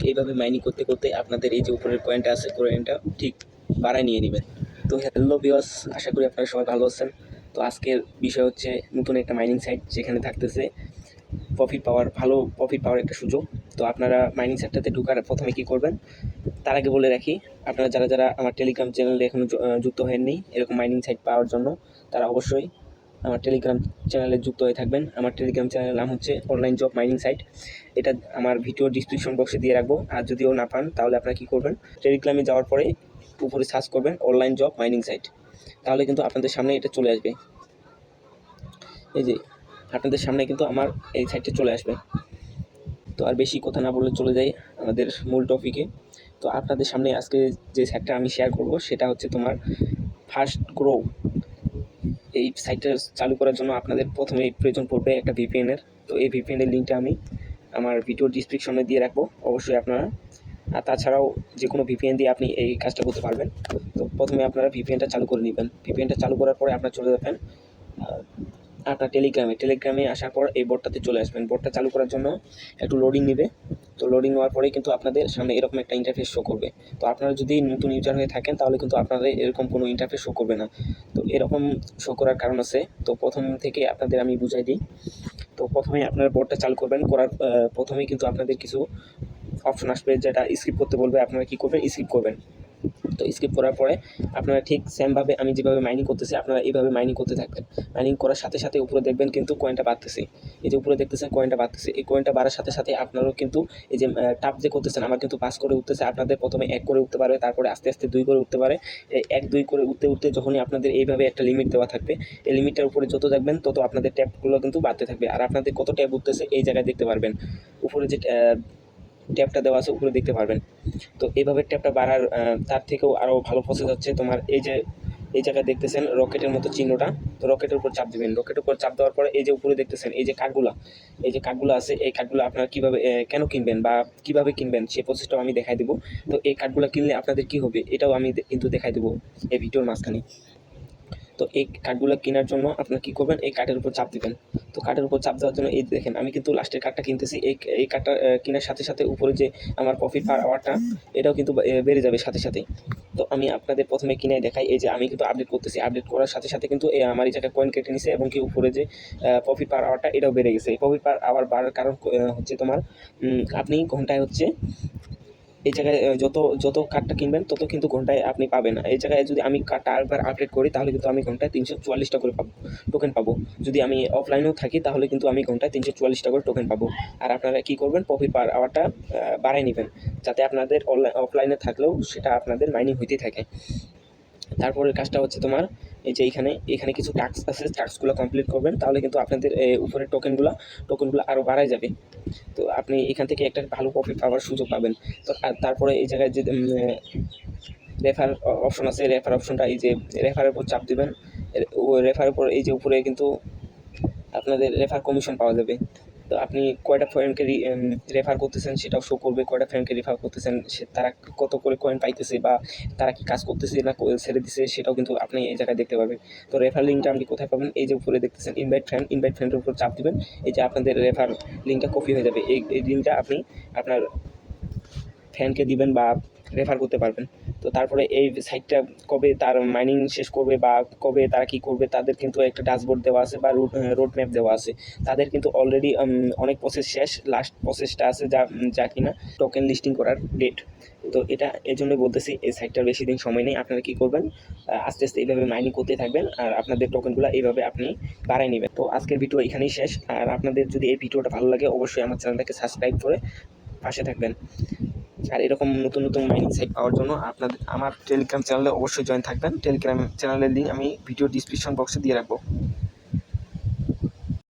এইভাবে মাইনিং করতে করতে আপনাদের এই যে উপরের কয়েনটা আছে, কয়েনটা ঠিক বাড়ায় নিয়ে নেবেন। তো হ্যালো ভিউয়ার্স, আশা করি আপনারা সবাই ভালো আছেন। তো আজকের বিষয় হচ্ছে নতুন একটা মাইনিং সাইট, যেখানে থাকতেছে ভালো প্রফিট পাওয়ার একটা সুযোগ। তো আপনারা মাইনিং সাইটটাতে ঢোকার প্রথমে কী করবেন, তার আগে বলে রাখি, আপনারা যারা যারা আমার টেলিগ্রাম চ্যানেলে এখনও যুক্ত হয়নি এরকম মাইনিং সাইট পাওয়ার জন্য, তারা অবশ্যই আমার টেলিগ্রাম চ্যানেলে যুক্ত হয়ে থাকবেন। আমার টেলিগ্রাম চ্যানেলের নাম হচ্ছে অনলাইন জব মাইনিং সাইট। এটা আমার ভিডিও ডিসক্রিপশন বক্সে দিয়ে রাখবো। আর যদিও না পান তাহলে আপনারা কী করবেন, টেলিগ্রামে যাওয়ার পরে উপরে সার্চ করবেন অনলাইন জব মাইনিং সাইট, তাহলে কিন্তু আপনাদের সামনে এটা চলে আসবে। এই যে আপনাদের সামনে কিন্তু আমার এই সাইটটা চলে আসবে। তো আর বেশি কথা না বলে চলে যাই আমাদের মূল টপিকে। তো আপনাদের সামনে আজকে যে সাইটটা আমি শেয়ার করব সেটা হচ্ছে তোমার ফার্স্ট গ্রো। এই সাইটটা চালু করার জন্য আপনাদের প্রথমে প্রয়োজন পড়বে একটা ভিপিএনের। তো এই ভিপিএনের লিঙ্কটা আমি আমার ভিডিও ডিসক্রিপশনে দিয়ে রাখবো, অবশ্যই আপনারা। আর তাছাড়াও যে কোনো ভিপিএন দিয়ে আপনি এই কাজটা করতে পারবেন। তো প্রথমে আপনারা ভিপিএনটা চালু করে নেবেন। ভিপিএনটা চালু করার পরে আপনারা চলে যাবেন আপনার টেলিগ্রামে আসার পর এই বোর্ডটাতে চলে আসবেন। বোর্ডটা চালু করার জন্য একটু লোডিং নেবে। তো লোডিং নেওয়ার পরেই কিন্তু আপনাদের সামনে এরকম একটা ইন্টারফেস শো করবে। তো আপনারা যদি নতুন ইউজার হয়ে থাকেন তাহলে কিন্তু আপনাদের এরকম কোনো ইন্টারফেস শো করবে না। তো এরকম শো করার কারণ আছে, তো প্রথম থেকে আপনাদের আমি বুঝাই দিই। তো প্রথমেই আপনারা বোর্ডটা চালু করবেন, করার প্রথমেই কিন্তু আপনাদের কিছু অপশন আসবে যেটা স্কিপ করতে বলবে। আপনারা কী করবেন, স্কিপ করবেন। তো স্কিপ করার পরে আপনারা ঠিক সেমভাবে আমি যেভাবে মাইনিং করতেছি আপনারা এইভাবে মাইনিং করতে থাকবেন। মাইনিং করার সাথে সাথে উপরে দেখবেন কিন্তু কয়েনটা বাড়তেছে। এই যে উপরে দেখতেছেন কয়েনটা বাড়তেছে, এই কয়েনটা বাড়ার সাথে সাথে আপনারাও কিন্তু এই যে টাপ যে করতেছেন, আমার কিন্তু 5 করে উঠতেছে। আপনাদের প্রথমে 1 করে উঠতে পারে, তারপরে আস্তে আস্তে 2 করে উঠতে পারে। 1-2 করে উঠতে উঠতে যখনই আপনাদের এইভাবে একটা লিমিট দেওয়া থাকবে, এই লিমিটটার উপরে যত দেখবেন তত আপনাদের ট্যাপগুলো কিন্তু বাড়তে থাকবে। আর আপনাদের কত ট্যাপ উঠতেছে এই জায়গায় দেখতে পারবেন, উপরে যে ট্যাপটা দেওয়া আছে উপরে দেখতে পারবেন। তো এইভাবে ট্যাপটা বাড়ার তার থেকেও আরও ভালো প্রসেস হচ্ছে তোমার এই যে এই জায়গায় দেখতেছেন রকেটের মতো চিহ্নটা, তো রকেটের উপর চাপ দেবেন। রকেটের উপর চাপ দেওয়ার পরে এই যে উপরে দেখতেছেন এই যে কার্ডগুলো আছে, এই কার্ডগুলো আপনারা কীভাবে কেন কিনবেন বা কীভাবে কিনবেন সেই প্রসেসটাও আমি দেখাই দেবো। তো এই কার্ডগুলো কিনলে আপনাদের কী হবে এটাও আমি কিন্তু দেখাই দেবো এই ভিডিওর মাঝখানে। তো এই কার্ডগুলো কেনার জন্য আপনারা কী করবেন, এই কার্ডের উপর চাপ দেবেন। তো কার্ডের উপর চাপ দেওয়ার জন্য এই দেখেন আমি কিন্তু লাস্টের কার্ডটা কিনতেছি। এই কার্ডটা কেনার সাথে সাথে উপরে যে আমার প্রফিট পার আওয়ারটা এটাও কিন্তু বেড়ে যাবে সাথে সাথেই। তো আমি আপনাদের প্রথমে কিনে দেখাই। এই যে আমি কিন্তু আপডেট করতেছি, আপডেট করার সাথে সাথে কিন্তু আমার এই জায়গায় কয়েন কেটে নিছে এবং কি উপরে যে প্রফিট পার আওয়ারটা এটাও বেড়ে গেছে। এই প্রফিট পার আওয়ার বাড়ার কারণ হচ্ছে তোমার আপনি ঘন্টায় হচ্ছে এই জায়গায় যত কার্ডটা কিনবেন তত কিন্তু ঘন্টায় আপনি পাবেন। এই জায়গায় যদি আমি কার্ডটা আরেকবার আপডেট করি তাহলে কিন্তু আমি ঘন্টায় 344টা করে টোকেন পাবো। যদি আমি অফলাইনেও থাকি তাহলে কিন্তু আমি ঘন্টায় 344টা করে টোকেন পাবো। আর আপনারা কী করবেন, প্রফিট পার আওয়ারটা বাড়ায় নেবেন, যাতে আপনাদের অফলাইনে থাকলেও সেটা আপনাদের মাইনিং হইতেই থাকে। তারপরের কাজটা হচ্ছে তোমার এই যে এখানে কিছু টাস্ক আছে, টাস্কগুলো কমপ্লিট করবেন, তাহলে কিন্তু আপনাদের উপরের টোকেনগুলো আরও বাড়ায় যাবে। তো আপনি এখান থেকে একটা ভালো প্রফিট পাওয়ার সুযোগ পাবেন। তো তারপরে এই জায়গায় যে রেফার অপশন আছে, রেফার অপশনটা এই যে রেফারের উপর চাপ দেবেন। রেফারের উপর এই যে উপরে কিন্তু আপনাদের রেফার কমিশন পাওয়া যাবে। তো আপনি কয়টা ফ্রেন্ডকে রেফার করতেছেন সেটাও শো করবে, কয়টা ফ্রেন্ডকে রেফার করতেছেন তারা কত করে কয়েন পাইতেছে বা তারা কি কাজ করতেছে না ছেড়ে দিছে সেটাও কিন্তু আপনি এই জায়গায় দেখতে পাবেন। তো রেফার লিঙ্কটা আপনি কোথায় পাবেন, এই যে উপরে দেখতেছেন ইনভাইট ফ্রেন্ডের উপর চাপ দিবেন। এই যে আপনাদের রেফার লিঙ্কটা কপি হয়ে যাবে। এই লিঙ্কটা আপনি আপনার ফ্যানকে দিবেন বা রেফার করতে পারবেন। তো তারপরে এই সাইটটা কবে তার মাইনিং শেষ করবে বা কবে তারা কী করবে তাদের কিন্তু একটা ড্যাশবোর্ড দেওয়া আছে বা রোড ম্যাপ দেওয়া আছে। তাদের কিন্তু অলরেডি অনেক প্রসেস শেষ, লাস্ট প্রসেসটা আছে যা কিনা টোকেন লিস্টিং করার ডেট। তো এটা এই জন্যই বলতেছি এই সাইটটার বেশি দিন সময় নেই। আপনারা কী করবেন, আস্তে আস্তে এইভাবে মাইনিং করতে থাকবেন আর আপনাদের টোকেনগুলো এইভাবে আপনি বাড়ায় নেবেন। তো আজকের ভিডিও এখানেই শেষ। আর আপনাদের যদি এই ভিডিওটা ভালো লাগে অবশ্যই আমার চ্যানেলটাকে সাবস্ক্রাইব করে পাশে থাকবেন। আর এরকম নতুন নতুন মাইনিং সাইট পাওয়ার জন্য আপনাদের আমার টেলিগ্রাম চ্যানেলে অবশ্যই জয়েন থাকবেন। টেলিগ্রাম চ্যানেলের লিঙ্ক আমি ভিডিও ডিসক্রিপশন বক্সে দিয়ে রাখবো।